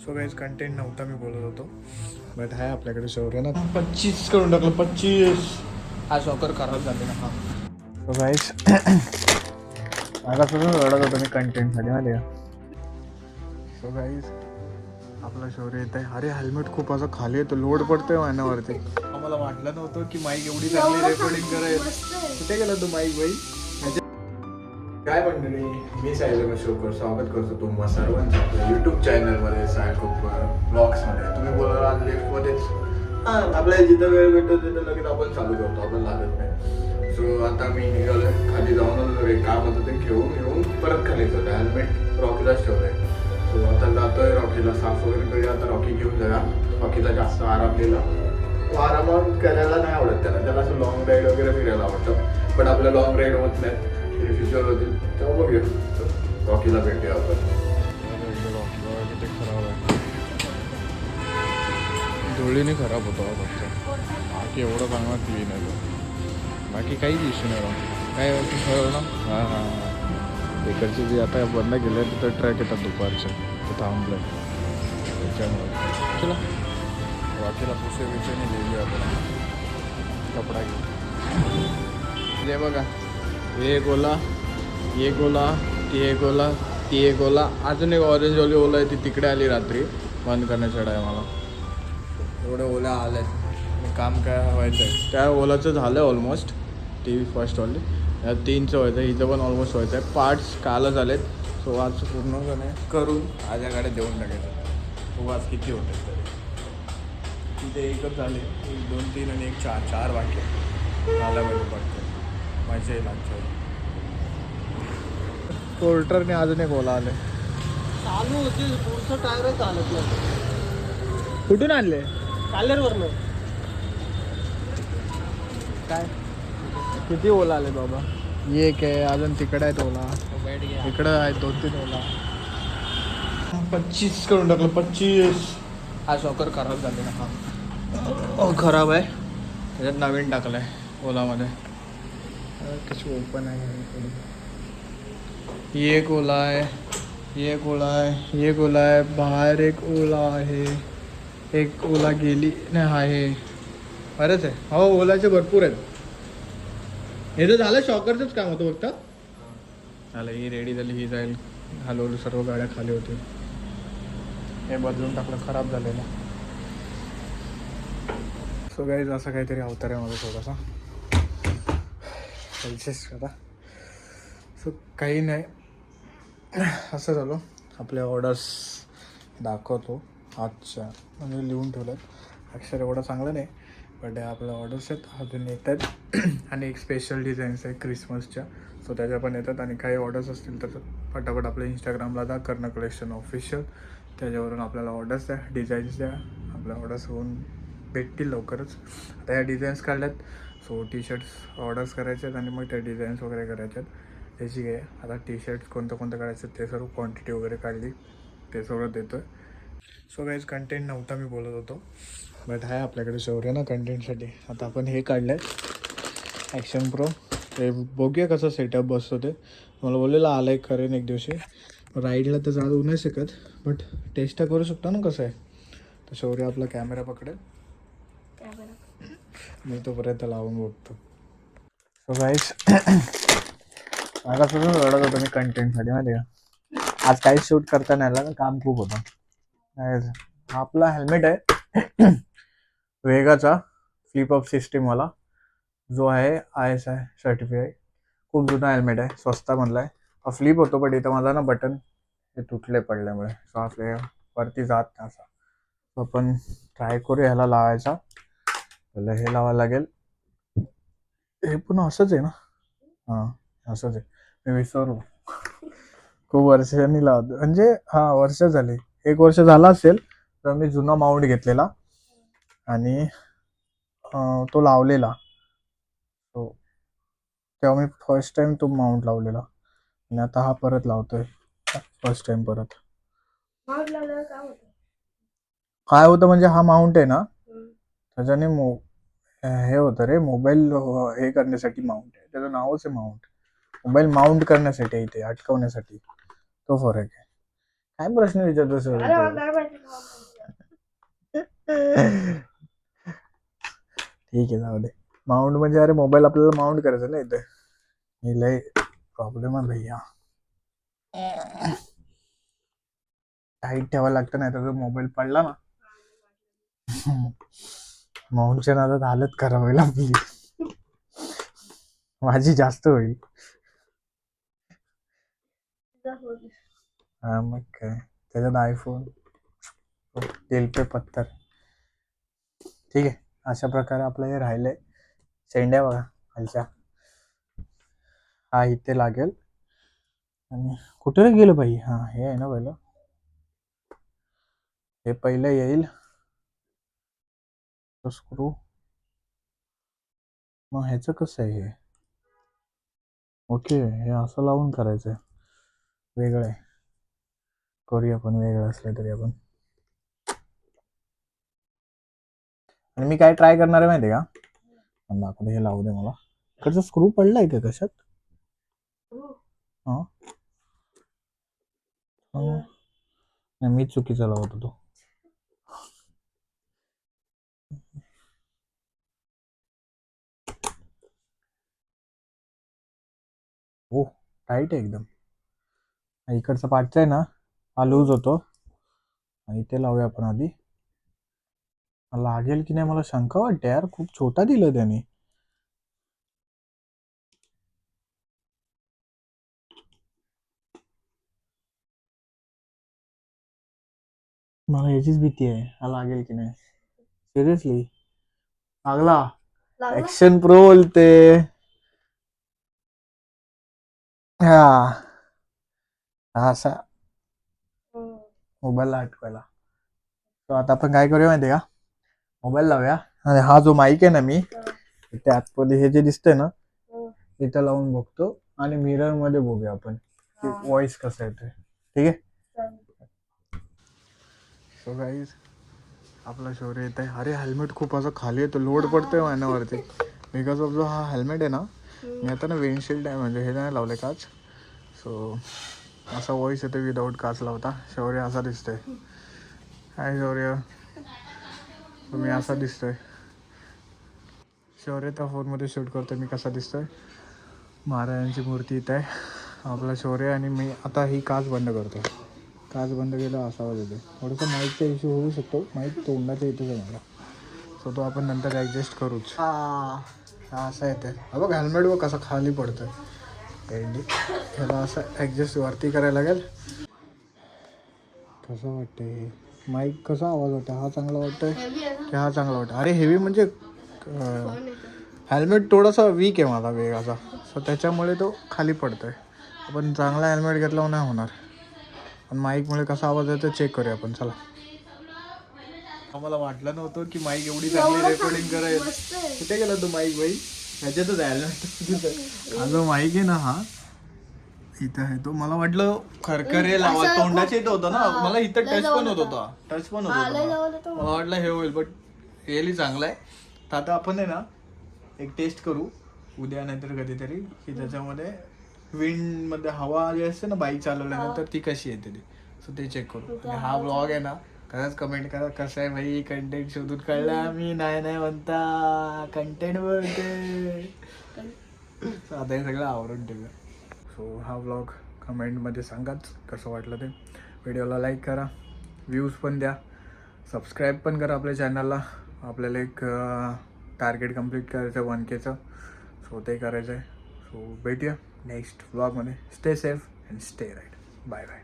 So guys content नव्हता मी बोलत होतो बट आहे आपल्याकडे शौर्य ना 25 करून टाकलं 25. हा शॉकर खराब झाले ना. हा सो गाईज मागापासून रडत होतो मी कंटेंटसाठी माहिती का. सो गाईज आपला शौर्य येत आहे. अरे हेल्मेट खूप असं खाली येतो लोड पडतोय मानावरती. आम्हाला वाटलं नव्हतं की माईक एवढी चांगली रेकॉर्डिंग करेल. कुठे गेला तू माईक बाई. काय मंडळी, मी सायलेम अशोकर स्वागत करतो तुम्हा सर्वांचं आपल्या यूट्यूब चॅनलमध्ये सायकोपर ब्लॉग्समध्ये. तुम्ही बोला लेफ्टमध्येच आपल्याला जिथं वेळ भेटतो तिथं लगेच आपण चालू करतो, आपण लागत नाही. सो आता मी निघालोय खाली जाऊन एक काम होतं ते घेऊन येऊन परत खाली येतो. हेल्मेट रॉकीलाच ठेवलंय. सो आता जातोय रॉकीला साफ वगैरे करूया. आता रॉकी घेऊन जाऊया. रॉकीला जास्त आराम दिला. आरामात करायला नाही आवडत त्याला असं लॉंग राईड वगैरे फिरायला आवडतं. पण आपल्या लॉंग राईड होत नाही. फ्युचर होतील तेव्हा बघूया. रॉकीला भेटूया आपण. किती खराब आहे, धुळीने खराब होतो फक्त. बाकी एवढं चांगला क्लीन आहे तो. बाकी काहीच इश्यू नाही राहून काय खरं ना. हां हां इकडचे जे आता बंद केले तिथं ट्रॅक येतात दुपारचे ते थांबलं त्याच्यामुळे. चला रॉकीला पुसे विषयने लिहिली आपण कपडा घेऊ. जे बघा हे गोला, ये गोला, ते गोला, ते गोला. अजून एक ऑरेंज वाली ओला आहे ती तिकडे आली रात्री बंद करण्याच्या टायमाला. एवढ्या ओल्या आल्यात. काम काय व्हायचं आहे त्या ओलाचं झालं ऑलमोस्ट. टी व्ही फर्स्टवाली या 3चं व्हायचं, हिचं पण ऑलमोस्ट व्हायचं आहे. पार्ट्स कालच आलेत. सो आज पूर्णपणे करून आज या गाड्या देऊन टाकायचं. तो आज किती होते तरी तिथे एकच झाले, 1 2 3 आणि 1 4 4 बाकी झाला पाहिजे पडते. मजा येईल आमच्या पोर्टरने अजून एक ओला आले. चालू होती पुढचं टायरच चालत नाही. कुठून आणले? कालेरवरनं. काय किती ओला आले बाबा. एक आहे अजून तिकडे आहेत ओला, इकडं आहेत 2-3 ओला. 25 करून टाकलं 25. हा शॉकर खराब झाले ना. हा खराब आहे. त्याच्यात नवीन टाकलं आहे ओलामध्ये. कशी ओपन आहे. एक ओला आहे, एक ओला आहे, एक ओला आहे. बाहेर एक ओला आहे, एक ओला गेली नाही आहे. बरंच आहे. हो ओलाचे भरपूर आहेत. हे तर झालं शॉकरचंच काम होतं फक्त. झालं ही रेडी झाली, ही जाईल. हलवलं सर्व गाड्या खाली होती. हे बदलून टाकलं खराब झालेलं. सो गाईज असं काहीतरी अवतार आहे माझा थोडासा ॲडजस्ट करा. सो काही नाही असं झालं. आपल्या ऑर्डर्स दाखवतो आजच्या म्हणजे लिहून ठेवल्यात. अक्षर एवढं चांगलं नाही बट आपल्या ऑर्डर्स आहेत अजून येत आहेत. आणि एक स्पेशल डिझाईन्स आहे क्रिसमसच्या. सो त्याच्या पण येतात. आणि काही ऑर्डर्स असतील तर फटाफट आपल्या इंस्टाग्रामला द्या कर्ण कलेक्शन ऑफिशियल. त्याच्यावरून आपल्याला ऑर्डर्स द्या, डिझाईन्स द्या. आपल्या ऑर्डर्स होऊन भेटतील लवकरच. आता ह्या डिझाईन्स काढल्यात. सो टी शर्ट्स ऑर्डर्स करायचे आहेत आणि मग त्या डिझाईन्स वगैरे करायच्या आहेत. त्याची काय आता टी शर्ट्स कोणतं करायचं ते सर्व क्वांटिटी वगैरे काढली ते सगळं देतो आहे. सो गाईज कंटेंट नव्हता मी बोलत होतो बट आहे आपल्याकडे शौर्य ना कंटेंटसाठी. आता आपण हे काढलं आहे ॲक्शन प्रो. ते बघूया कसं सेटअप बसतो ते. मला बोललेलं आलं आहे करेन एक दिवशी. राईडला तर जाऊ नाही शकत बट टेस्ट करू शकतो ना कसं आहे. तर शौर्य आपला कॅमेरा पकडेल, मी तोपर्यंत लावून बघतो. सो गाईज मागापासून रडत होतो मी कंटेंटसाठी माहिती का. आज काही शूट करता नाही आला, काम खूप होतं. आपला हेल्मेट आहे वेगाचा फ्लिप अप सिस्टीमवाला जो आहे ISI सर्टिफाईड. खूप जुना हेल्मेट आहे, स्वस्तामधला आहे. फ्लिप होतो बट इथं माझा ना बटन हे तुटले पडल्यामुळे. सो आपल्या वरती जात नाही असा. सो आपण ट्राय करू ह्याला लावायचा. पहिलं हे लावायला लागेल. हे पण असंच आहे ना. हां असंच आहे, मी विसरलो. खूप वर्षांनी लावतो म्हणजे हां वर्ष झाली, 1 वर्ष झाला असेल. तर मी जुना माऊंट घेतलेला आणि तो लावलेला. तो तेव्हा मी फर्स्ट टाइम तो माऊंट लावलेला आणि आता हा परत लावतोय फर्स्ट टाइम परत. काय होतं म्हणजे हा माऊंट आहे ना त्याच्याने हे होतं रे मोबाईल हे करण्यासाठी माऊंट आहे. त्याचं नावच आहे माऊंट. मोबाईल माउंट करण्यासाठी इथे अटकवण्यासाठी तो फरक आहे. काय प्रश्न विचारतो सर? अरे मला नाही माहिती का? ठीक आहे, जाऊ दे. माउंट म्हणजे अरे मोबाईल आपल्याला माउंट करायचं ना इथे. हे लय प्रॉब्लेम आहे भैया. टाईट ठेवायला लागतं, नाही तर मोबाईल पडला ना माउंटच्या नादात हालत खराब होईल आपली. माझी जास्त होईल. हा मग काय, त्याच्यात आयफोन दिल पे पत्तर. ठीक आहे, अशा प्रकारे आपलं हे राहिलंय. शेंड्या बघा खालच्या, हा इथे लागेल. आणि कुठे रे गेलं बाई? हा हे आहे ना पहिलं, हे पहिलं येईल स्क्रू. मग ह्याचं कसं आहे हे? ओके, हे असं लावून करायचंय. वेगळं आहे, करूया आपण वेगळं असलं तरी आपण. आणि मी काय ट्राय करणार आहे माहिती आहे का? दाखवते, हे लावू दे मला. इकडचा स्क्रू पडलाय का कशात? हा नाही, मी चुकीचा लावत होतो. हो, टाईट आहे एकदम. इकडचा पाठचा आहे ना, हा लूज होतो. आणि ते लावूया आपण आधी. लागेल की नाही मला शंका वाटते यार, खूप छोटा दिलं त्याने. मला याचीच भीती आहे, हा लागेल की नाही. सिरियसली लागला. ऍक्शन प्रो बोलते. हा असा मोबाईलला अटकवायला. तो आता आपण काय करूया माहिती का? मोबाईल लावूया आणि हा जो माईक आहे ना, मी त्या आतमध्ये हे जे दिसतंय ना, इथं लावून बघतो आणि मिरर मध्ये बघूया आपण की व्हॉइस कसा येतोय. ठीक आहे. सो गाईज, आपला शौर्य येत आहे. अरे हेल्मेट खूप असं खाली येतो, लोड पडतोय मानावरती. बिकॉज ऑफ जो हा हेल्मेट आहे ना, मी आता ना विंडशिल्ड आहे, म्हणजे हे नाही लावले काच. सो असा व्हॉइस येतो विदाऊट काच लावता. शौर्य असा दिसतोय. हाय शौर्य, तुम्ही असा दिसतोय. शौर्य त्या फोनमध्ये शूट करतोय मी कसा दिसतोय. महाराजांची मूर्ती इथं आहे आपला शौर्य. आणि मी आता ही काच बंद करतो. काच बंद केला असा आवाज येतो. थोडंसं माईकचा इश्यू होऊ शकतो, माईक तोंडाच्या इथेच आहे मला. सो तो आपण नंतर ॲडजस्ट करूच. हा असं येतं. हा बघ हेल्मेट बघ कसा खाली पडतोय. ह्याला असं ॲडजस्ट वरती करायला लागेल. कसं वाटतंय माईक, कसा आवाज वाटतं? हा चांगला वाटतोय की हा चांगला वाटतं? अरे हेवी म्हणजे हेल्मेट थोडासा वीक आहे माझा वेग असा, सो त्याच्यामुळे तो खाली पडतोय. आपण चांगला हेल्मेट घेतल्यावर नाही होणार. पण माईकमुळे कसा आवाज येतो चेक करूया आपण. चला. आम्हाला वाटलं नव्हतं की माईक एवढी चांगली रेकॉर्डिंग करेल. कुठे गेला तो माईक बाई? ह्याच्यातच आहे हेल्मेट. हा जो माईक आहे ना, हा इथं आहे तो. मला वाटलं खरखरेल आवाज तोंडाच्या इथं होता ना, मला इथं टच पण होत होता. मला वाटलं हे होईल, बट रिअली चांगलं आहे. तर आता आपण आहे ना एक टेस्ट करू उद्या नाहीतर कधीतरी, की त्याच्यामध्ये विंडमध्ये हवा जी असते ना बाईक चालवल्यानंतर ती कशी येते ती. सो ते चेक करू. आणि हा ब्लॉग आहे ना, खरंच कमेंट करा कसं आहे भाई. कंटेंट शोधून काढला आम्ही, नाही म्हणता कंटेंट बोलते. आता हे सगळं आवरून ठेवूया. सो हा व्लॉग कमेंटमध्ये सांगाच कसं वाटलं ते. व्हिडिओला लाईक करा, व्ह्यूज पण द्या, सबस्क्राईब पण करा आपल्या चॅनलला. आपल्याला एक टार्गेट कंप्लीट करायचं 1Kचं. सो ते करायचं आहे. सो भेटूया नेक्स्ट व्लॉगमध्ये. Stay safe and stay right. Bye bye.